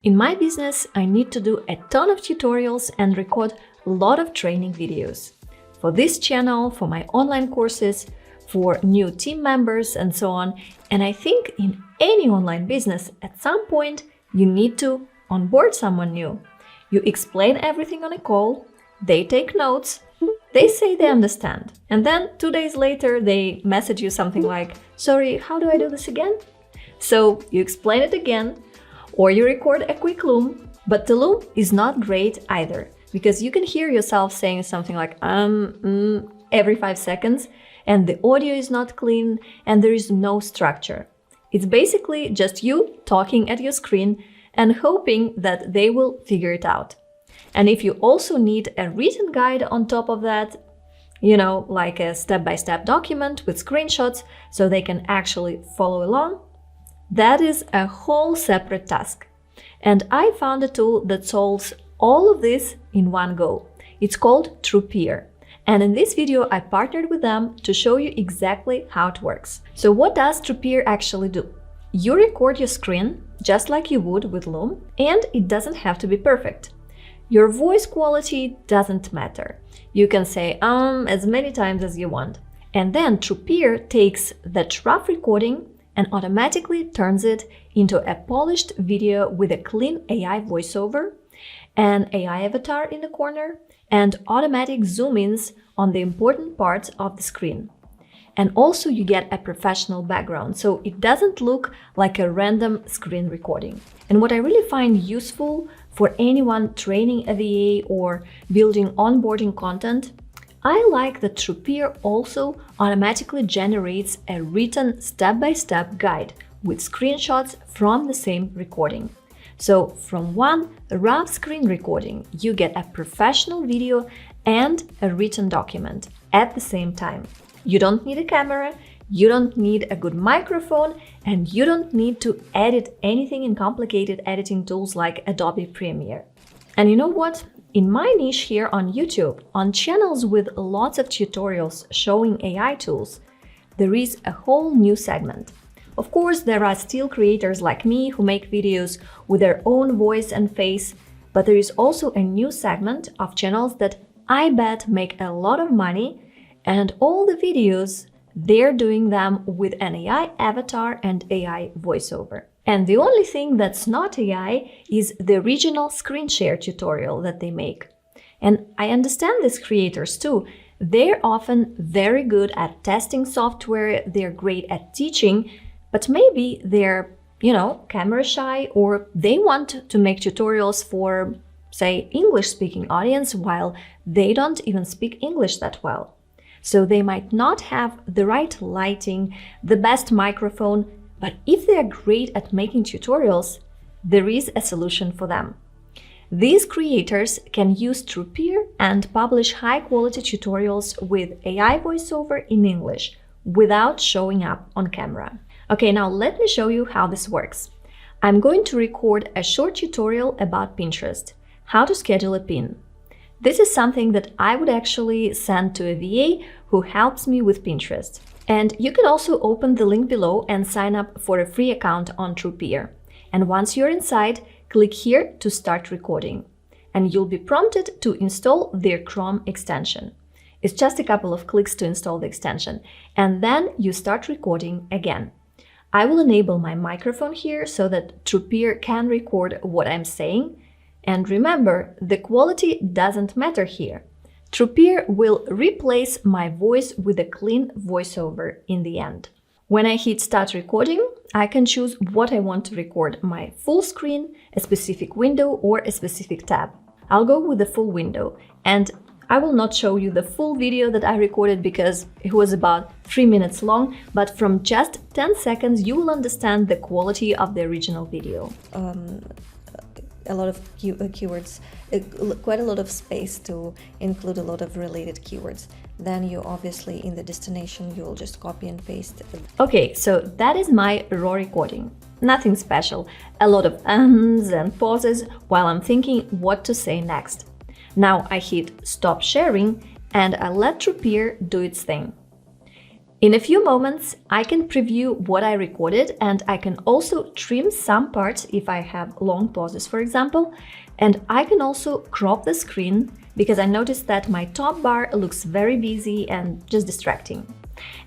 In my business, I need to do a ton of tutorials and record a lot of training videos. For this channel, for my online courses, for new team members and so on. And I think in any online business, at some point, you need to onboard someone new. You explain everything on a call, they take notes, they say they understand. And then 2 days later, they message you something like, sorry, how do I do this again? So you explain it again, or you record a quick loom, but the loom is not great either, because you can hear yourself saying something like every 5 seconds, and the audio is not clean, and there is no structure. It's basically just you talking at your screen and hoping that they will figure it out. And if you also need a written guide on top of that, like a step-by-step document with screenshots so they can actually follow along, that is a whole separate task. And I found a tool that solves all of this in one go. It's called Trupeer. And in this video, I partnered with them to show you exactly how it works. So what does Trupeer actually do? You record your screen just like you would with Loom, and it doesn't have to be perfect. Your voice quality doesn't matter. You can say as many times as you want. And then Trupeer takes that rough recording and automatically turns it into a polished video with a clean AI voiceover, an AI avatar in the corner, and automatic zoom-ins on the important parts of the screen. And also you get a professional background, so it doesn't look like a random screen recording. And what I really find useful for anyone training a VA or building onboarding content, I like that Trupeer also automatically generates a written step-by-step guide with screenshots from the same recording. So from one rough screen recording, you get a professional video and a written document at the same time. You don't need a camera, you don't need a good microphone, and you don't need to edit anything in complicated editing tools like Adobe Premiere. And you know what? In my niche here on YouTube, on channels with lots of tutorials showing AI tools, there is a whole new segment. Of course, there are still creators like me who make videos with their own voice and face, but there is also a new segment of channels that I bet make a lot of money, and all the videos, they're doing them with an AI avatar and AI voiceover. And the only thing that's not AI is the original screen share tutorial that they make. And I understand these creators too. They're often very good at testing software, they're great at teaching, but maybe they're, camera shy, or they want to make tutorials for, say, English-speaking audience while they don't even speak English that well. So they might not have the right lighting, the best microphone, but if they're great at making tutorials, there is a solution for them. These creators can use Trupeer and publish high-quality tutorials with AI voiceover in English without showing up on camera. Okay, now let me show you how this works. I'm going to record a short tutorial about Pinterest, how to schedule a pin. This is something that I would actually send to a VA who helps me with Pinterest. And you can also open the link below and sign up for a free account on Trupeer. And once you're inside, click here to start recording. And you'll be prompted to install their Chrome extension. It's just a couple of clicks to install the extension. And then you start recording again. I will enable my microphone here so that Trupeer can record what I'm saying. And remember, the quality doesn't matter here. Trupeer will replace my voice with a clean voiceover in the end. When I hit start recording, I can choose what I want to record, my full screen, a specific window, or a specific tab. I'll go with the full window, and I will not show you the full video that I recorded because it was about 3 minutes long, but from just 10 seconds you will understand the quality of the original video. A lot of keywords, quite a lot of space to include a lot of related keywords. Then you obviously in the destination, you will just copy and paste. Okay, so that is my raw recording. Nothing special, a lot of ums and pauses while I'm thinking what to say next. Now I hit stop sharing and I let Trupeer do its thing. In a few moments, I can preview what I recorded, and I can also trim some parts if I have long pauses, for example, and I can also crop the screen because I noticed that my top bar looks very busy and just distracting.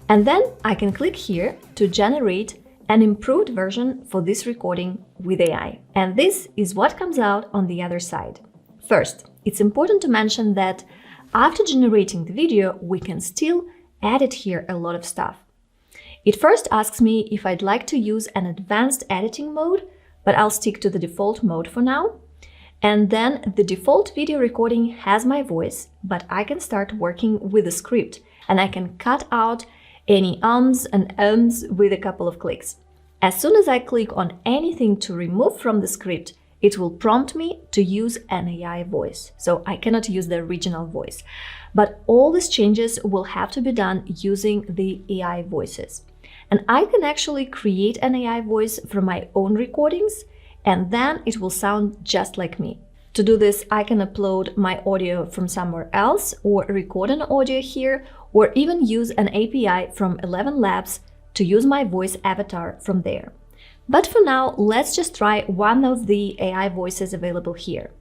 And then I can click here to generate an improved version for this recording with AI. And this is what comes out on the other side. First, it's important to mention that after generating the video, we can still edit here a lot of stuff. It first asks me if I'd like to use an advanced editing mode, but I'll stick to the default mode for now. And then the default video recording has my voice, but I can start working with the script and I can cut out any ums and ums with a couple of clicks. As soon as I click on anything to remove from the script, it will prompt me to use an AI voice. So I cannot use the original voice. But all these changes will have to be done using the AI voices. And I can actually create an AI voice from my own recordings, and then it will sound just like me. To do this, I can upload my audio from somewhere else or record an audio here, or even use an API from 11 Labs to use my voice avatar from there. But for now, let's just try one of the AI voices available here.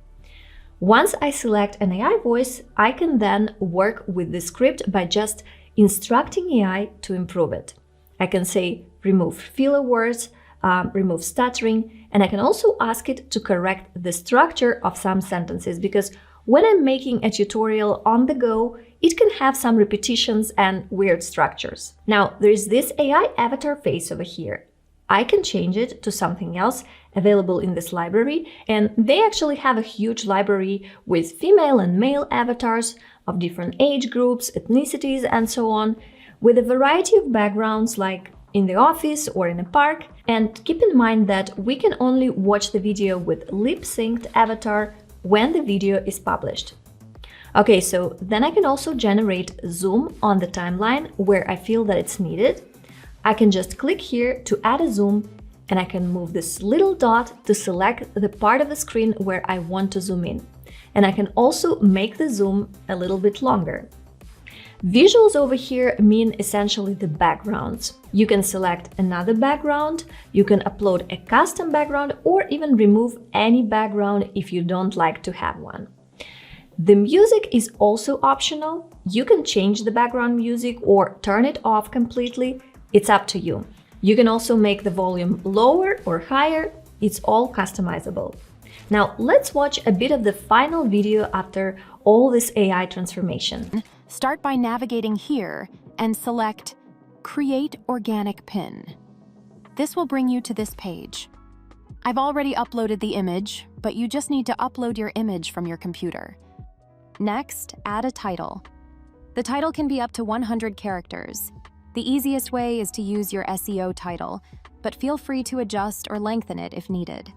Once I select an AI voice, I can then work with the script by just instructing AI to improve it. I can say remove filler words, remove stuttering, and I can also ask it to correct the structure of some sentences, because when I'm making a tutorial on the go, it can have some repetitions and weird structures. Now, there is this AI avatar face over here. I can change it to something else available in this library, and they actually have a huge library with female and male avatars of different age groups, ethnicities, and so on, with a variety of backgrounds like in the office or in a park. And keep in mind that we can only watch the video with lip-synced avatar when the video is published. Okay, so then I can also generate zoom on the timeline where I feel that it's needed. I can just click here to add a zoom, and I can move this little dot to select the part of the screen where I want to zoom in. And I can also make the zoom a little bit longer. Visuals over here mean essentially the backgrounds. You can select another background, you can upload a custom background, or even remove any background if you don't like to have one. The music is also optional. You can change the background music or turn it off completely. It's up to you. You can also make the volume lower or higher. It's all customizable. Now let's watch a bit of the final video after all this AI transformation. Start by navigating here and select Create Organic Pin. This will bring you to this page. I've already uploaded the image, but you just need to upload your image from your computer. Next, add a title. The title can be up to 100 characters. The easiest way is to use your SEO title, but feel free to adjust or lengthen it if needed.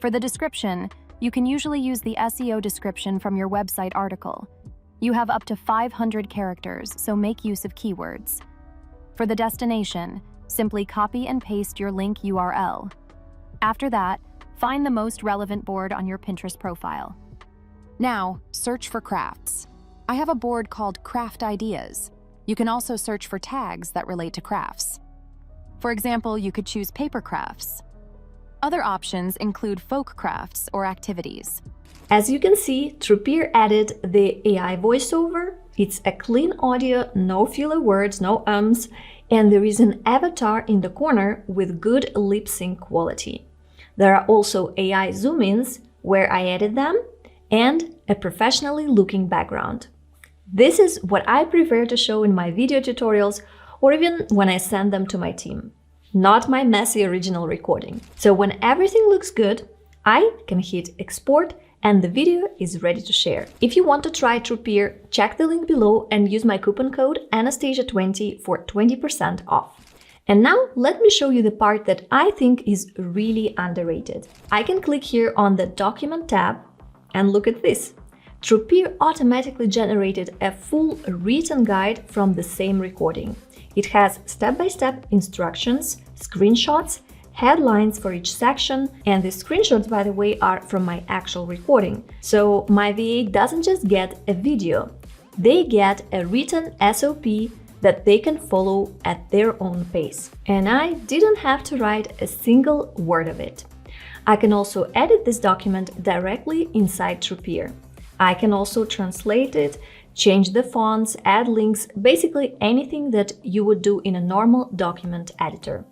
For the description, you can usually use the SEO description from your website article. You have up to 500 characters, so make use of keywords. For the destination, simply copy and paste your link URL. After that, find the most relevant board on your Pinterest profile. Now, search for crafts. I have a board called Craft Ideas. You can also search for tags that relate to crafts. For example, you could choose paper crafts. Other options include folk crafts or activities. As you can see, Trupeer added the AI voiceover. It's a clean audio, no filler words, no ums, and there is an avatar in the corner with good lip sync quality. There are also AI zoom-ins where I edit them, and a professionally looking background. This is what I prefer to show in my video tutorials or even when I send them to my team. Not my messy original recording. So when everything looks good, I can hit export and the video is ready to share. If you want to try Trupeer, check the link below and use my coupon code Anastasia20 for 20% off. And now let me show you the part that I think is really underrated. I can click here on the document tab and look at this. Trupeer automatically generated a full written guide from the same recording. It has step-by-step instructions, screenshots, headlines for each section, and the screenshots, by the way, are from my actual recording. So my VA doesn't just get a video, they get a written SOP that they can follow at their own pace. And I didn't have to write a single word of it. I can also edit this document directly inside Trupeer. I can also translate it, change the fonts, add links, basically anything that you would do in a normal document editor.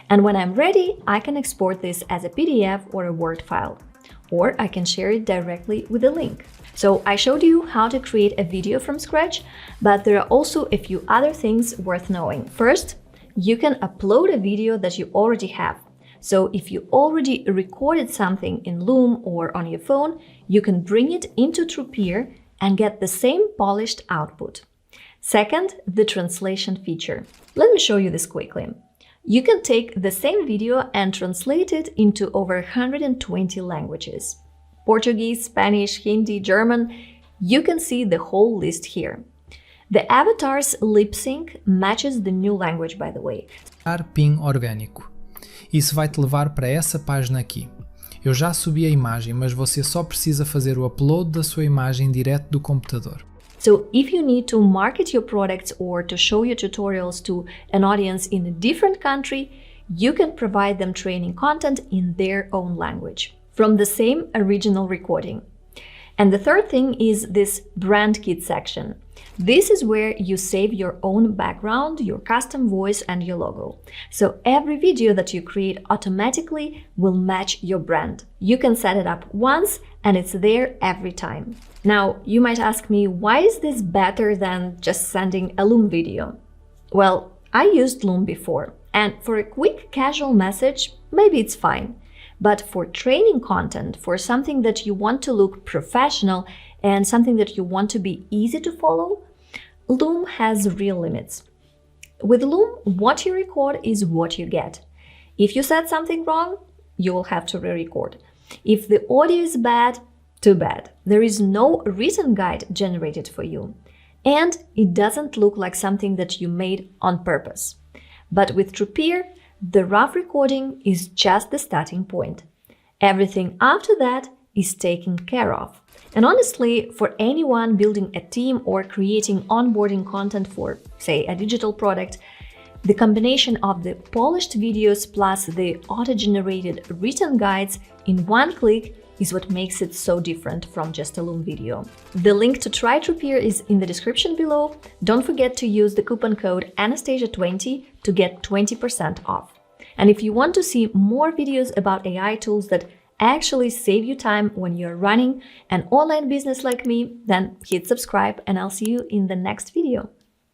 And when I'm ready, I can export this as a PDF or a Word file, or I can share it directly with a link. So I showed you how to create a video from scratch, but there are also a few other things worth knowing. First, you can upload a video that you already have. So if you already recorded something in Loom or on your phone, you can bring it into Trupeer and get the same polished output. Second, the translation feature. Let me show you this quickly. You can take the same video and translate it into over 120 languages. Portuguese, Spanish, Hindi, German, you can see the whole list here. The avatar's lip sync matches the new language, by the way. PIN orgânico. Isso vai te levar para essa página aqui. Eu já subi a imagem, mas você só precisa fazer o upload da sua imagem direto do computador. So if you need to market your products or to show your tutorials to an audience in a different country, you can provide them training content in their own language from the same original recording. And the third thing is this brand kit section. This is where you save your own background, your custom voice, and your logo. So every video that you create automatically will match your brand. You can set it up once and it's there every time. Now, you might ask me, why is this better than just sending a Loom video? Well, I used Loom before, and for a quick casual message, maybe it's fine. But for training content, for something that you want to look professional and something that you want to be easy to follow, Loom has real limits. With Loom, what you record is what you get. If you said something wrong, you will have to re-record. If the audio is bad, too bad. There is no written guide generated for you. And it doesn't look like something that you made on purpose. But with Trupeer, the rough recording is just the starting point. Everything after that is taken care of. And honestly, for anyone building a team or creating onboarding content for, say, a digital product, the combination of the polished videos plus the auto-generated written guides in one click is what makes it so different from just a Loom video. The link to try Trupeer is in the description below. Don't forget to use the coupon code Anastasia20 to get 20% off. And if you want to see more videos about AI tools that actually save you time when you're running an online business like me, then hit subscribe and I'll see you in the next video.